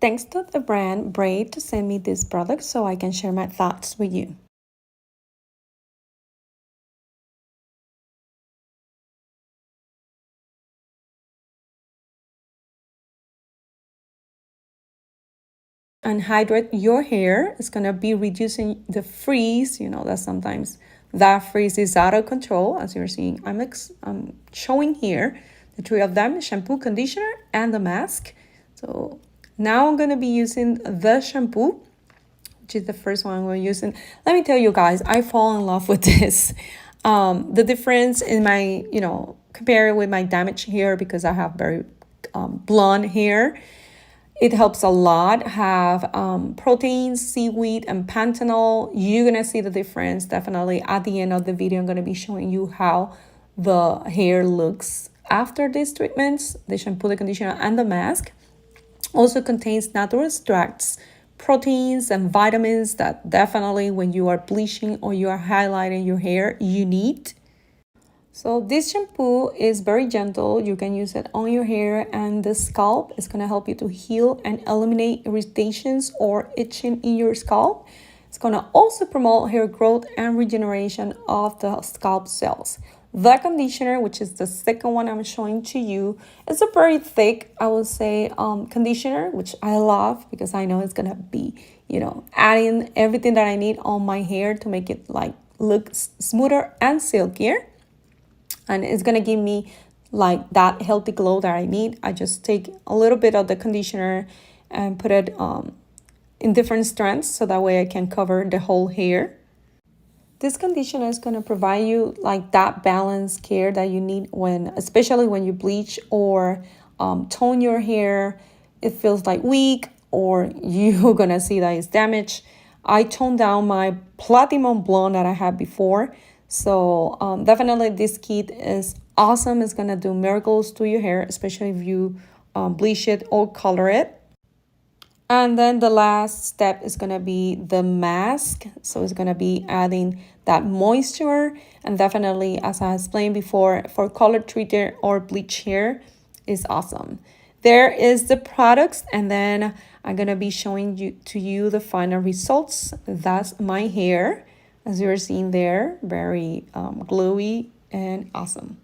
Thanks to the brand BRAE to send me this product so I can share my thoughts with you. And hydrate your hair. It's gonna be reducing the frizz. You know that sometimes that frizz is out of control. As you're seeing, I'm showing here the three of them: shampoo, conditioner, and the mask. So now I'm gonna be using the shampoo, which is the first one we're using. Let me tell you guys, I fall in love with this. The difference in my, compare with my damaged hair, because I have very blonde hair. It helps a lot. Have proteins, seaweed, and panthenol. You're gonna see the difference definitely at the end of the video. I'm gonna be showing you how the hair looks after these treatments, the shampoo, the conditioner, and the mask. Also contains natural extracts, proteins, and vitamins that definitely when you are bleaching or you are highlighting your hair, you need. So this shampoo is very gentle. You can use it on your hair and the scalp. It's going to help you to heal and eliminate irritations or itching in your scalp. It's going to also promote hair growth and regeneration of the scalp cells. The conditioner, which is the second one I'm showing to you, is a very thick, I would say, conditioner, which I love because I know it's going to be, adding everything that I need on my hair to make it look smoother and silkier. And it's gonna give me like that healthy glow that I need. I just take a little bit of the conditioner and put it in different strands so that way I can cover the whole hair. This conditioner is gonna provide you like that balanced care that you need especially when you bleach or tone your hair. It feels like weak or you're gonna see that it's damaged. I toned down my platinum blonde that I had before. So definitely this kit is awesome. It's gonna do miracles to your hair, especially if you bleach it or color it. And then the last step is gonna be the mask. So it's gonna be adding that moisture, and definitely, as I explained before, for color treated or bleach hair is awesome. There is the products, and then I'm gonna be showing you the final results. That's my hair. As you're seeing there, very glowy and awesome.